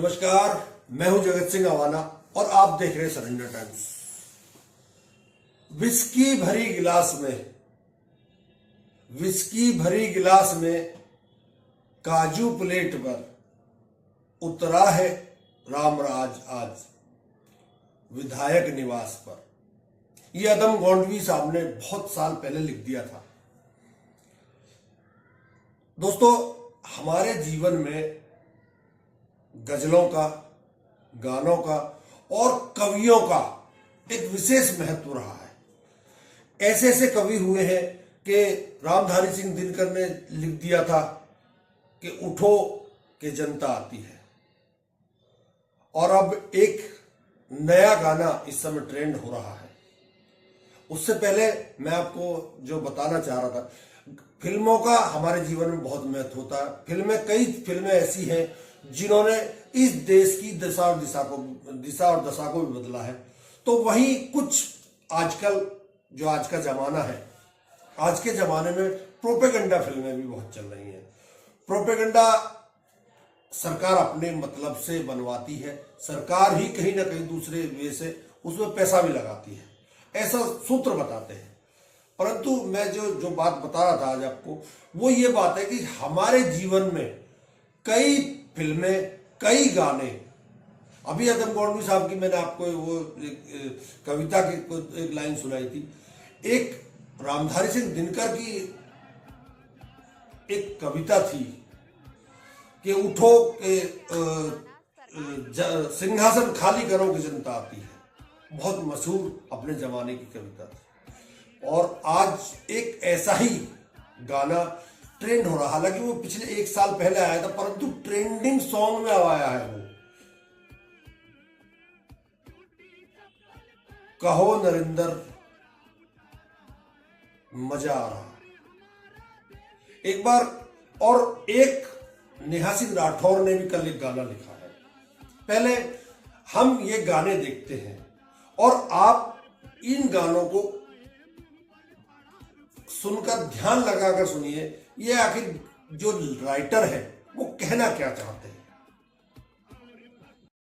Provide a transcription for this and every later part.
नमस्कार, मैं हूं जगत सिंह अवाना और आप देख रहे हैं सरेंडर टाइम्स। विस्की भरी गिलास में काजू प्लेट पर उतरा है रामराज आज विधायक निवास पर। यह अदम गोंडवी साहब ने बहुत साल पहले लिख दिया था। दोस्तों, हमारे जीवन में गजलों का, गानों का और कवियों का एक विशेष महत्व रहा है। ऐसे ऐसे कवि हुए हैं कि रामधारी सिंह दिनकर ने लिख दिया था कि उठो कि जनता आती है, और अब एक नया गाना इस समय ट्रेंड हो रहा है। उससे पहले मैं आपको जो बताना चाह रहा था, फिल्मों का हमारे जीवन में बहुत महत्व होता है। कई फिल्में ऐसी हैं जिन्होंने इस देश की दिशा और दशा को भी बदला है। तो वहीं कुछ आजकल जो आज का जमाना है, आज के जमाने में प्रोपेगेंडा फिल्में भी बहुत चल रही हैं। प्रोपेगेंडा सरकार अपने मतलब से बनवाती है, सरकार ही कहीं ना कहीं दूसरे वे से उसमें पैसा भी लगाती है, ऐसा सूत्र बताते हैं। परंतु मैं जो बात बता रहा था आज आपको, वो ये बात है कि हमारे जीवन में कई फिल्में, कई गाने, अभी अदम गोंडवी साहब की मैंने आपको वो कविता की एक लाइन सुनाई थी। एक रामधारी सिंह दिनकर की एक कविता थी कि उठो के सिंहासन खाली करो कि जनता आती है। बहुत मशहूर अपने जमाने की कविता थी, और आज एक ऐसा ही गाना ट्रेंड हो रहा। हालांकि वो पिछले एक साल पहले आया था, परंतु ट्रेंडिंग सॉन्ग में अब आया है वो। कहो नरेंद्र मजा आ रहा एक बार। और एक नेहा सिंह राठौर ने भी कल एक गाना लिखा है। पहले हम ये गाने देखते हैं और आप इन गानों को सुनकर ध्यान लगाकर सुनिए, ये आखिर जो राइटर है वो कहना क्या चाहते हैं।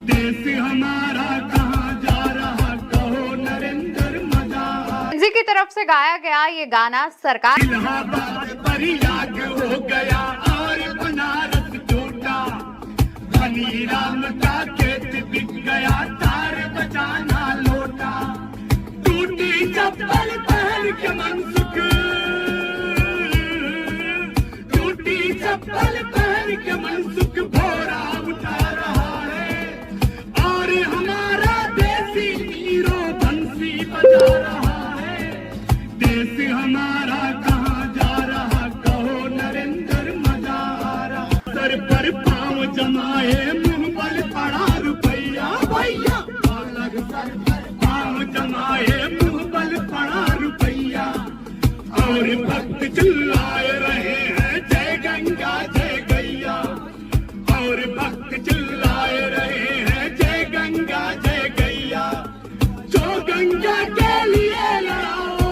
देश हमारा कहाँ जा रहा, कहो नरेंद्र मजा। जी की तरफ से गाया गया ये गाना सरकार इलाहाबाद पर याद हो गया और बनारस टूटा, धनी राम का खेत बिक गया, तार बचाना लोटा, टूटी चप्पल पहन के मनसुख, चप्पल पहन के मनसुख भोरा उठा रहा है, और हमारा देसी हीरो बंसी बजा रहा है। देश हमारा कहाँ जा रहा, कहो नरेंद्र मजा आ रहा। सर पर पाँव जमाए मुंह बल पड़ा रुपया, भैया अलग सर पर पाँव जमाए मुंह बल पड़ा रुपया, और भक्त चिल्लाए रहे हैं गंगा जय गैया, और भक्त चिल्लाए रहे हैं जय गंगा जय गैया। जो गंगा के लिए लड़ाओ,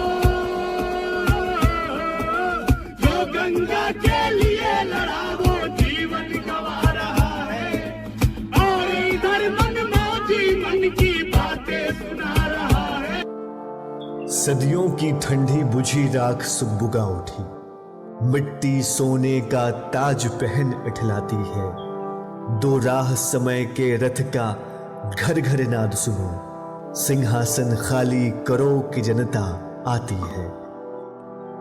जो गंगा के लिए लड़ाओ, जीवन गवा रहा है, और इधर मनमौजी मन की बातें सुना रहा है। सदियों की ठंडी बुझी राख सुबुगा उठी, मिट्टी सोने का ताज पहन इठलाती है। दो राह समय के रथ का घर घर नाद सुनो, सिंहासन खाली करो कि जनता आती है।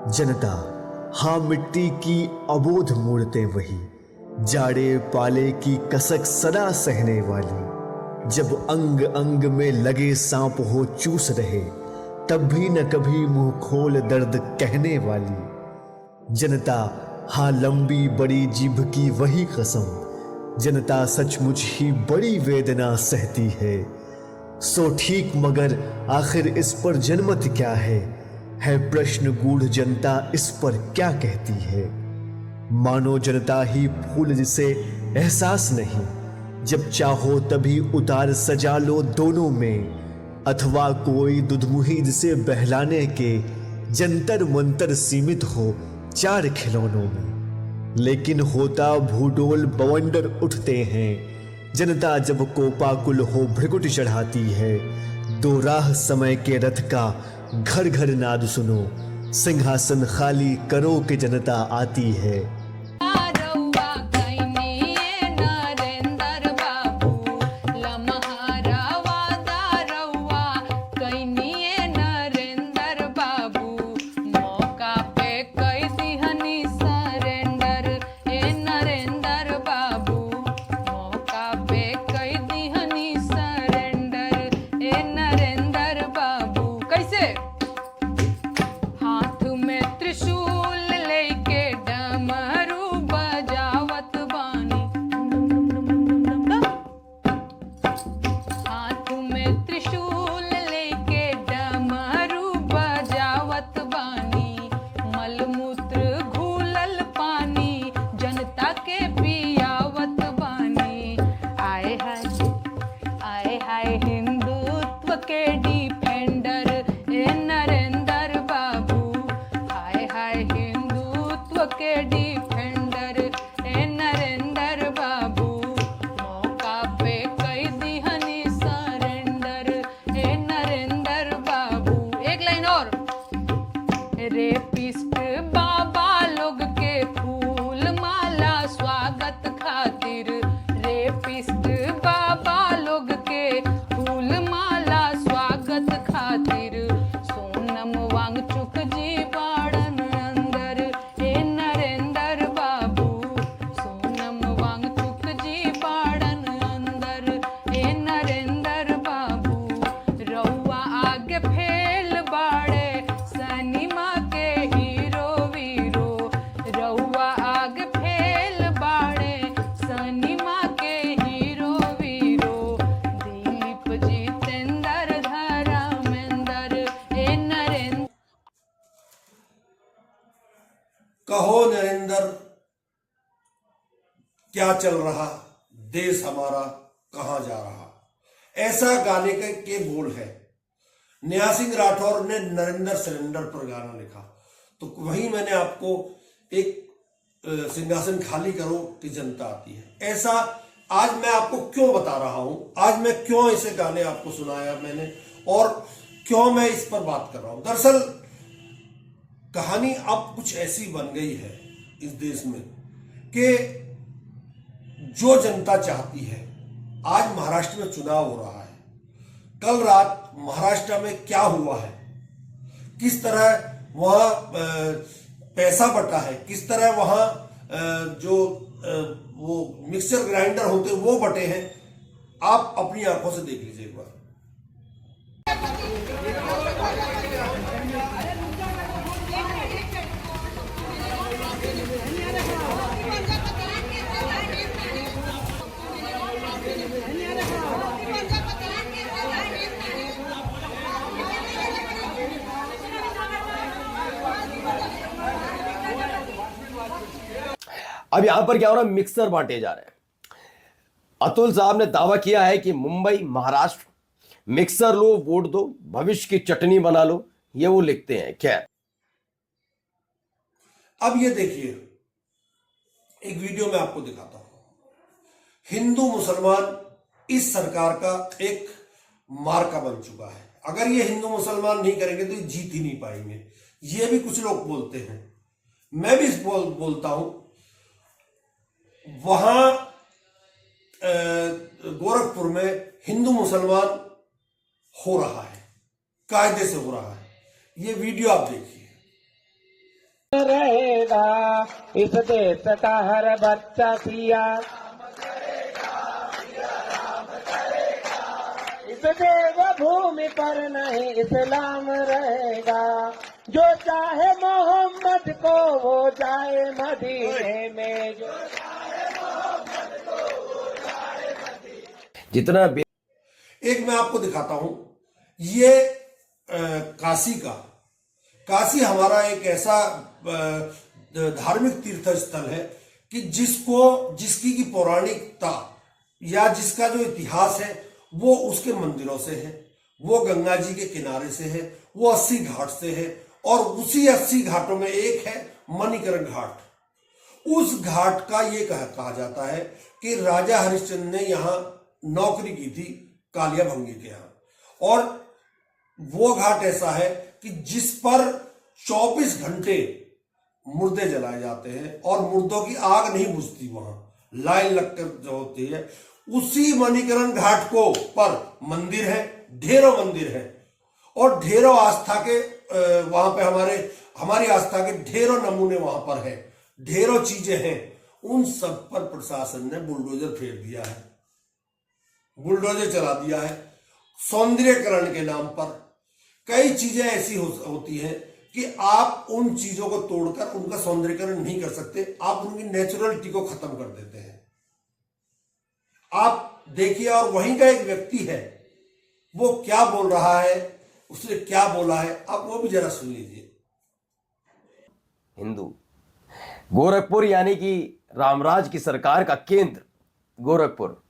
जनता, हाँ मिट्टी की अबोध मूर्तें वही, जाड़े पाले की कसक सदा सहने वाली। जब अंग अंग में लगे सांप हो चूस रहे, तब भी न कभी मुंह खोल दर्द कहने वाली। जनता, हाँ लंबी बड़ी जीभ की वही कसम, जनता सचमुच ही बड़ी वेदना सहती है। सो ठीक, मगर आखिर इस पर जनमत क्या है प्रश्न गूढ़ जनता इस पर क्या कहती है। मानो जनता ही फूल जिसे एहसास नहीं, जब चाहो तभी उतार सजा लो दोनों में, अथवा कोई दुधमुही जिसे बहलाने के जंतर मंतर सीमित हो चार खिलौनों में। लेकिन होता भूडोल बवंडर उठते हैं, जनता जब कोपाकुल हो भ्रिकुट चढ़ाती है, दो राह समय के रथ का घर घर नाद सुनो, सिंहासन खाली करो कि जनता आती है। कहो नरेंद्र क्या चल रहा, देश हमारा कहां जा रहा, ऐसा गाने के बोल है। नेहा सिंह राठौर ने नरेंद्र सिलेंडर पर गाना लिखा, तो वहीं मैंने आपको एक सिंहासन खाली करो कि जनता आती है, ऐसा आज मैं आपको क्यों बता रहा हूं, आज मैं क्यों ऐसे गाने आपको सुनाया मैंने और क्यों मैं इस पर बात कर रहा हूं। दरअसल कहानी अब कुछ ऐसी बन गई है इस देश में कि जो जनता चाहती है, आज महाराष्ट्र में चुनाव हो रहा है, कल रात महाराष्ट्र में क्या हुआ है, किस तरह वहां पैसा बटा है, किस तरह वहां जो वो मिक्सर ग्राइंडर होते वो बटे हैं, आप अपनी आंखों से देख लीजिए एक बार। अब यहां पर क्या हो रहा है, मिक्सर बांटे जा रहे हैं। अतुल साहब ने दावा किया है कि मुंबई महाराष्ट्र मिक्सर लो वोट दो, भविष्य की चटनी बना लो, ये वो लिखते हैं। खैर अब ये देखिए, एक वीडियो में आपको दिखाता हूं। हिंदू मुसलमान इस सरकार का एक मार्का बन चुका है। अगर ये हिंदू मुसलमान नहीं करेंगे तो ये जीत ही नहीं पाएंगे, ये भी कुछ लोग बोलते हैं, मैं भी बोलता हूं। वहां गोरखपुर में हिंदू मुसलमान हो रहा है, कायदे से हो रहा है। ये वीडियो आप देखिए। रहेगा इस देश का हर बच्चा सिया, इस देव भूमि पर नहीं इस्लाम रहेगा। जो चाहे मोहम्मद को वो जाए मदीने में, जो जितना एक मैं आपको दिखाता हूं, ये काशी हमारा एक ऐसा धार्मिक तीर्थ स्थल है कि जिसकी की पौराणिकता या जिसका जो इतिहास है वो उसके मंदिरों से है, वो गंगा जी के किनारे से है, वो 80 घाट से है, और उसी 80 घाटों में एक है मणिकरण घाट। उस घाट का ये कहा जाता है कि राजा हरिश्चंद्र ने यहां नौकरी की थी कालिया भंगी के यहां। और वो घाट ऐसा है कि जिस पर 24 घंटे मुर्दे जलाए जाते हैं और मुर्दों की आग नहीं बुझती, वहां लाइन लगकर जो होती है। उसी मणिकरण घाट को पर मंदिर है, ढेरों मंदिर है और ढेरों आस्था के वहां पे हमारी आस्था के ढेरों नमूने वहां पर है, ढेरों चीजें हैं। उन सब पर प्रशासन ने बुलडोजर फेर दिया है, बुलडोजर चला दिया है। सौंदर्यकरण के नाम पर कई चीजें ऐसी होती हैं कि आप उन चीजों को तोड़कर उनका सौंदर्यकरण नहीं कर सकते, आप उनकी नेचुरलिटी को खत्म कर देते हैं। आप देखिए, और वहीं का एक व्यक्ति है, वो क्या बोल रहा है, उसने क्या बोला है, आप वो भी जरा सुन लीजिए। हिंदू गोरखपुर यानी कि रामराज की सरकार का केंद्र गोरखपुर,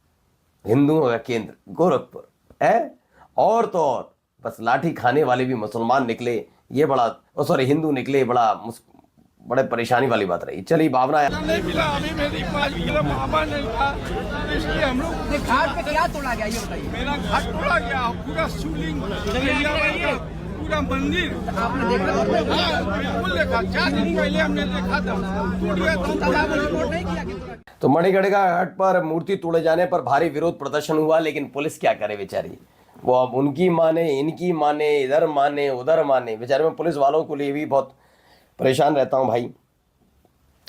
हिंदुओं का केंद्र गोरखपुर है। और तो और बस लाठी खाने वाले भी मुसलमान निकले, ये बड़ा सॉरी हिंदू निकले, बड़े परेशानी वाली बात रही। चलिए भावना नहीं मिला, अभी मेरी 5 किलो मामा नहीं था, इसलिए हम लोग घाट पे क्या तोड़ा गया ये बताइए। मेरा घाट तोड़ा गया, पूरा शिवलिंग, पूरा मंदिर आपने देखा? बिल्कुल देखा, 4 दिन पहले हमने देखा था, रिपोर्ट नहीं किया। तो मणिकर्णिका घाट पर मूर्ति तोड़े जाने पर भारी विरोध प्रदर्शन हुआ, लेकिन पुलिस क्या करे बेचारी, वो अब उनकी माने, इनकी माने, इधर माने, उधर माने। बेचारे में पुलिस वालों को लिए भी बहुत परेशान रहता हूँ भाई।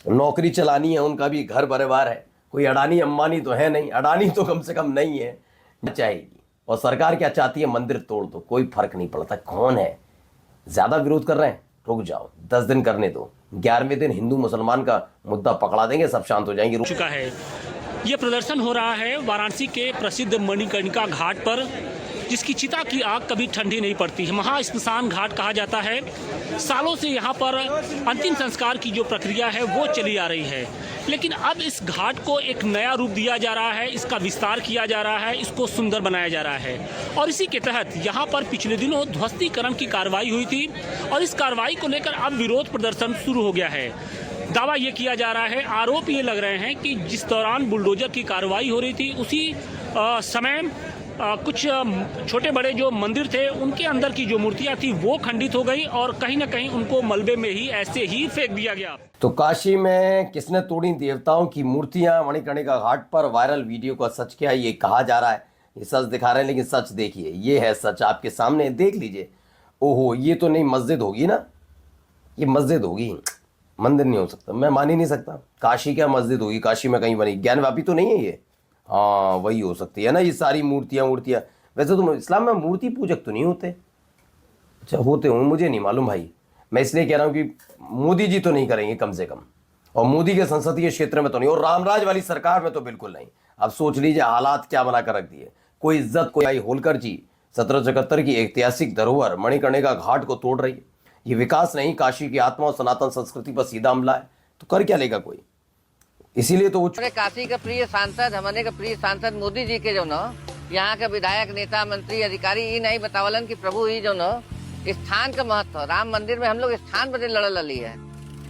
नौकरी चलानी है, उनका भी घर परिवार है, कोई अडानी अंबानी तो है नहीं, अडानी तो कम से कम नहीं है, चाहेगी। और सरकार क्या चाहती है, मंदिर तोड़ दो, कोई फर्क नहीं पड़ता कौन है। ज्यादा विरोध कर रहे हैं, रुक जाओ, 10 दिन करने दो, 11वें दिन हिंदू मुसलमान का मुद्दा पकड़ा देंगे, सब शांत हो जाएंगे। चुका है। ये प्रदर्शन हो रहा है वाराणसी के प्रसिद्ध मणिकर्णिका घाट पर, जिसकी चिता की आग कभी ठंडी नहीं पड़ती है। महाश्मशान घाट कहा जाता है। सालों से यहाँ पर अंतिम संस्कार की जो प्रक्रिया है वो चली आ रही है, लेकिन अब इस घाट को एक नया रूप दिया जा रहा है, इसका विस्तार किया जा रहा है, इसको सुंदर बनाया जा रहा है। और इसी के तहत यहाँ पर पिछले दिनों ध्वस्तीकरण की कार्रवाई हुई थी और इस कार्रवाई को लेकर अब विरोध प्रदर्शन शुरू हो गया है। दावा ये किया जा रहा है, आरोप ये लग रहे हैं कि जिस दौरान बुलडोजर की कार्रवाई हो रही थी उसी समय कुछ छोटे बड़े जो मंदिर थे उनके अंदर की जो मूर्तियां थी वो खंडित हो गई और कहीं ना कहीं उनको मलबे में ही ऐसे ही फेंक दिया गया। तो काशी में किसने तोड़ी देवताओं की मूर्तियां, मणिकर्णिका घाट पर वायरल वीडियो का सच क्या है ये कहा जा रहा है, ये सच दिखा रहे हैं, लेकिन सच देखिए, ये है सच आपके सामने, देख लीजिए। ओहो, ये तो नहीं मस्जिद होगी ना, ये मस्जिद होगी, मंदिर नहीं हो सकता, मैं मान ही नहीं सकता। काशी क्या मस्जिद होगी, काशी में कहीं बनी, ज्ञानवापी तो नहीं है ये, हाँ वही हो सकती है ना। ये सारी मूर्तियाँ वैसे तो इस्लाम में मूर्ति पूजक तो नहीं होते, अच्छा होते हों, मुझे नहीं मालूम भाई। मैं इसलिए कह रहा हूँ कि मोदी जी तो नहीं करेंगे कम से कम, और मोदी के संसदीय क्षेत्र में तो नहीं, और रामराज वाली सरकार में तो बिल्कुल नहीं। अब सोच लीजिए हालात क्या बना कर रख दिए। कोई इज्जत, कोई होलकर जी 1774 की ऐतिहासिक धरोहर मणिकर्णिका घाट को तोड़ रही है। ये विकास नहीं, काशी की आत्मा और सनातन संस्कृति पर सीधा हमला है, तो कर क्या लेगा कोई। इसीलिए तो हमारे काशी का प्रिय सांसद, हमारे का प्रिय सांसद मोदी जी के जो न यहाँ के विधायक, नेता, मंत्री, अधिकारी ये नहीं बतावलन कि प्रभु ही जो न स्थान का महत्व, राम मंदिर में हम लोग स्थान बदे लड़ लली है,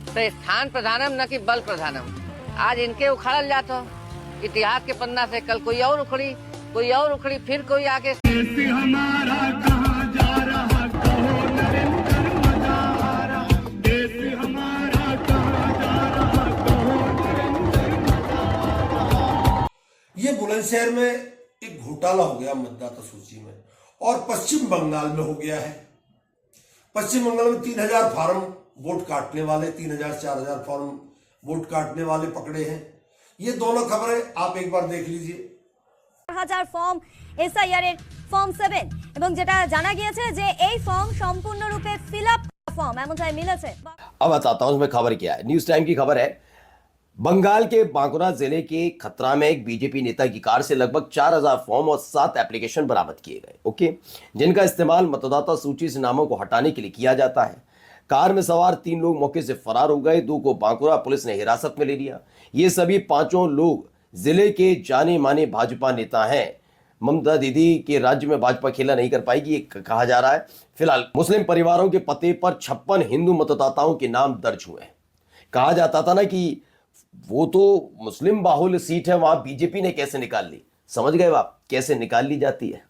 तो स्थान प्रधानम न कि बल प्रधानम। आज इनके उखाड़ल जाता इतिहास के पन्ना से, कल कोई और उखड़ी, फिर कोई आके। देश हमारा कहाँ जा रहा, कहो नरेंद्र मदारा, देश हमारा कहाँ जा रहा, कहो नरेंद्र मदारा। ये बुलंदशहर में एक घोटाला हो गया मतदाता सूची में, और पश्चिम बंगाल में हो गया है। पश्चिम बंगाल में 3000 फार्म वोट काटने वाले, 3000-4000 फॉर्म वोट काटने वाले पकड़े हैं। ये दोनों खबरें आप एक बार देख लीजिए। 4000 ফর্ম এসআইআর এর ফর্ম 7 এবং যেটা জানা গিয়েছে যে এই ফর্ম সম্পূর্ণরূপে ফিল আপ ফর্ম এমনটাই মিলেছে। अब बताता हूं उसमें खबर क्या है। न्यूज टाइम की खबर है, बंगाल के बांकुरा जिले के खतरा में एक बीजेपी नेता की कार से लगभग 4000 फॉर्म और 7 एप्लीकेशन बरामद किए गए, ओके, जिनका इस्तेमाल मतदाता सूची से नामों को हटाने के लिए किया जाता है। कार में सवार 3 लोग मौके से फरार हो गए, 2 को बांकुरा पुलिस ने हिरासत में ले लिया। ये सभी 5 लोग जिले के जाने माने भाजपा नेता हैं। ममता दीदी के राज्य में भाजपा खेला नहीं कर पाएगी, ये कहा जा रहा है। फिलहाल मुस्लिम परिवारों के पते पर 56 हिंदू मतदाताओं के नाम दर्ज हुए हैं। कहा जाता था ना कि वो तो मुस्लिम बाहुल्य सीट है, वहां बीजेपी ने कैसे निकाल ली? समझ गए आप कैसे निकाल ली जाती है?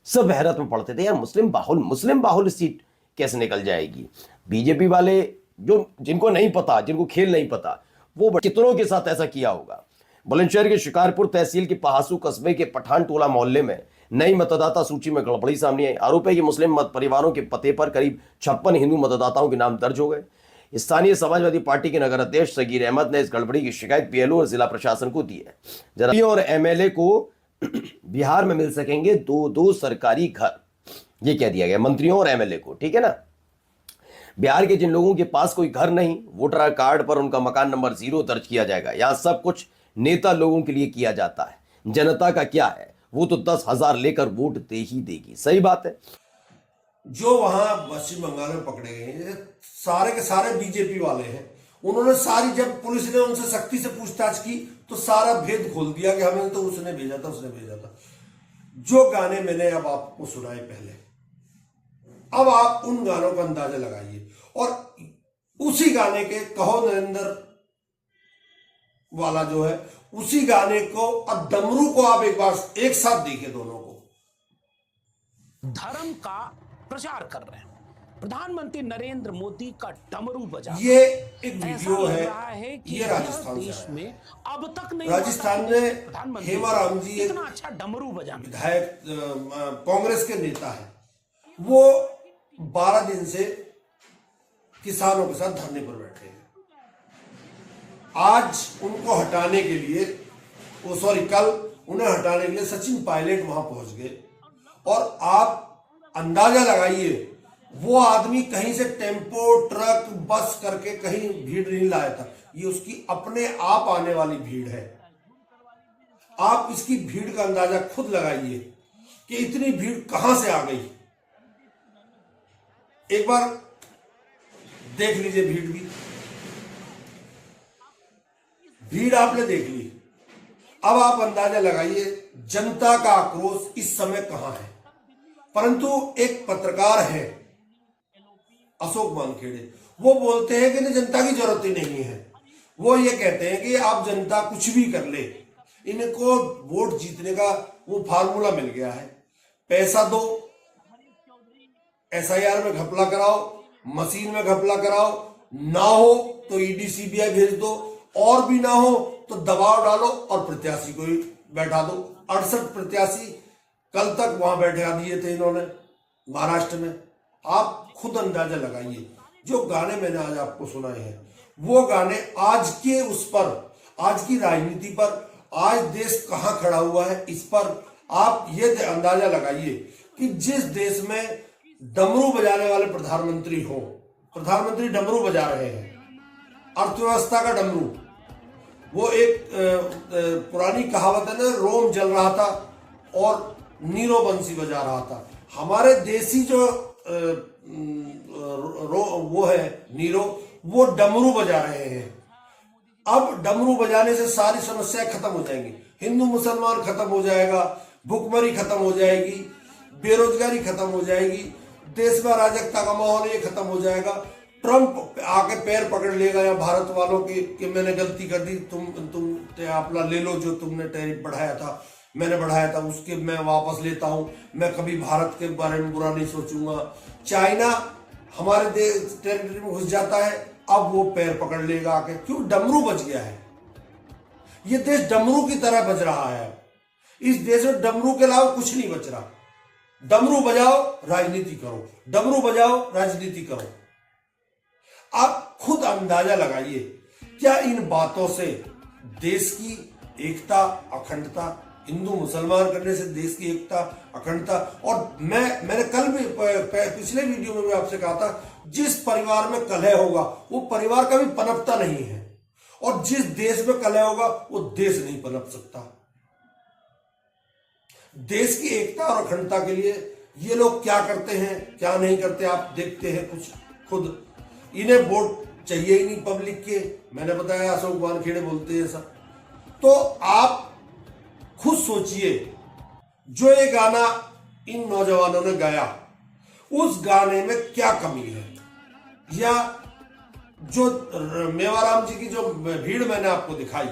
सब हैरत में पड़ते थे यार, मुस्लिम बाहुल्य सीट कैसे निकल जाएगी? बीजेपी वाले जो जिनको नहीं पता, जिनको खेल नहीं पता, वो कितनों के साथ ऐसा किया होगा। बुलंदशहर के शिकारपुर तहसील के पहासू कस्बे के पठान टोला मोहल्ले में नई मतदाता सूची में गड़बड़ी सामने आई। आरोप है कि मुस्लिम मत परिवारों के पते पर करीब 56 हिंदू मतदाताओं के नाम दर्ज हो गए। स्थानीय समाजवादी पार्टी के नगर अध्यक्ष सगीर अहमद ने इस गड़बड़ी की शिकायत पीएलओ और जिला प्रशासन को दी है। जरा और एमएलए को बिहार में मिल सकेंगे 2 सरकारी घर, ये कह दिया गया मंत्रियों और एमएलए को, ठीक है ना। बिहार के जिन लोगों के पास कोई घर नहीं, वोटर कार्ड पर उनका मकान नंबर 0 दर्ज किया जाएगा। यहां सब कुछ नेता लोगों के लिए किया जाता है, जनता का क्या है, वो तो 10,000 लेकर वोट दे ही देगी। सही बात है। जो वहां पश्चिम बंगाल में पकड़े गए हैं सारे के सारे बीजेपी वाले हैं। उन्होंने सारी, जब पुलिस ने उनसे सख्ती से पूछताछ की तो सारा भेद खोल दिया कि हमें तो उसने भेजा था। जो गाने मैंने अब आपको सुनाए पहले, अब आप उन गानों का अंदाजा लगाइए और उसी गाने के कहो नरेंद्र वाला जो है, उसी गाने को और डमरू को आप एक बार एक साथ देखिए। दोनों को धर्म का प्रचार कर रहे हैं। प्रधानमंत्री नरेंद्र मोदी का डमरू बजा, ये एक वीडियो है कि ये राजस्थान देश में अब तक नहीं, राजस्थान में हेमाराम जी इतना अच्छा डमरू बजा, विधायक कांग्रेस के नेता है, वो 12 दिन से किसानों के साथ धरने पर बैठे हैं। आज उनको हटाने के लिए, कल उन्हें हटाने के लिए सचिन पायलट वहां पहुंच गए। और आप अंदाजा लगाइए, वो आदमी कहीं से टेम्पो ट्रक बस करके कहीं भीड़ नहीं लाया था, ये उसकी अपने आप आने वाली भीड़ है। आप इसकी भीड़ का अंदाजा खुद लगाइए कि इतनी भीड़ कहां से आ गई। एक बार देख लीजिए भीड़ आपने देख ली। अब आप अंदाजा लगाइए जनता का आक्रोश इस समय कहां है। परंतु एक पत्रकार है अशोक वानखेड़े, वो बोलते हैं कि जनता की जरूरत ही नहीं है। वो ये कहते हैं कि आप जनता कुछ भी कर ले, इनको वोट जीतने का वो फार्मूला मिल गया है। पैसा दो, एसआईआर में घपला कराओ, मशीन में घपला कराओ, ना हो तो ईडी सीबीआई भेज दो, और भी ना हो तो दबाव डालो और प्रत्याशी को ही बैठा दो। 68 प्रत्याशी कल तक वहां बैठा दिए थे इन्होंने महाराष्ट्र में। आप खुद अंदाजा लगाइए। जो गाने मैंने आज आपको सुनाए हैं, वो गाने आज के उस पर, आज की राजनीति पर, आज देश कहां खड़ा हुआ है, इस पर आप ये अंदाजा लगाइए कि जिस देश में डमरू बजाने वाले प्रधानमंत्री हो, प्रधानमंत्री डमरू बजा रहे हैं, अर्थव्यवस्था का डमरू। वो एक पुरानी कहावत है ना, रोम जल रहा था और नीरो बंसी बजा रहा था। हमारे देसी जो वो है नीरो, वो डमरू बजा रहे हैं। अब डमरू बजाने से सारी समस्याएं खत्म हो जाएंगी। हिंदू मुसलमान खत्म हो जाएगा, भुखमरी खत्म हो जाएगी, बेरोजगारी खत्म हो जाएगी, देश में अराजकता का माहौल ये खत्म हो जाएगा। ट्रंप आके पैर पकड़ लेगा या भारत वालों की कि मैंने गलती कर दी, तुम अपना ले लो, जो तुमने टैरिफ बढ़ाया था, मैंने बढ़ाया था, उसके मैं वापस लेता हूं, मैं कभी भारत के बारे में बुरा नहीं सोचूंगा। चाइना हमारे देश टेरिटरी में घुस जाता है, अब वो पैर पकड़ लेगा आके, क्यों? डमरू बज गया है। ये देश डमरू की तरह बज रहा है। इस देश में डमरू के अलावा कुछ नहीं बच रहा। डमरू बजाओ, राजनीति करो, डमरू बजाओ, राजनीति करो। आप खुद अंदाजा लगाइए, क्या इन बातों से देश की एकता, अखंडता, हिंदू मुसलमान करने से देश की एकता, अखंडता। और मैंने कल भी पिछले वीडियो में भी आपसे कहा था, जिस परिवार में कलह होगा वो परिवार कभी पनपता नहीं है, और जिस देश में कलह होगा वो देश नहीं पनप सकता। देश की एकता और अखंडता के लिए ये लोग क्या करते हैं, क्या नहीं करते, आप देखते हैं कुछ खुद। इन्हें वोट चाहिए ही नहीं पब्लिक के। मैंने बताया अशोक वानखेड़े बोलते हैं ऐसा। तो आप खुद सोचिए, जो ये गाना इन नौजवानों ने गाया, उस गाने में क्या कमी है, या जो मेवाराम जी की जो भीड़ मैंने आपको दिखाई,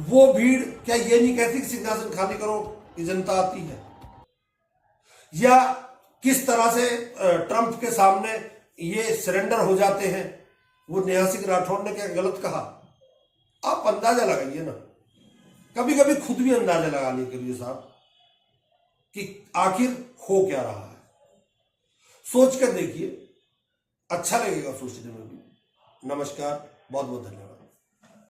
वो भीड़ क्या ये नहीं कहती कि सिंहासन खाली करो, ये जनता आती है? या किस तरह से ट्रंप के सामने ये सरेंडर हो जाते हैं? वो नेहा सिंह राठौर ने क्या गलत कहा? आप अंदाजा लगाइए ना, कभी कभी खुद भी अंदाजा लगाने के लिए साहब कि आखिर हो क्या रहा है। सोच कर देखिए, अच्छा लगेगा सोचने में भी। नमस्कार, बहुत बहुत धन्यवाद।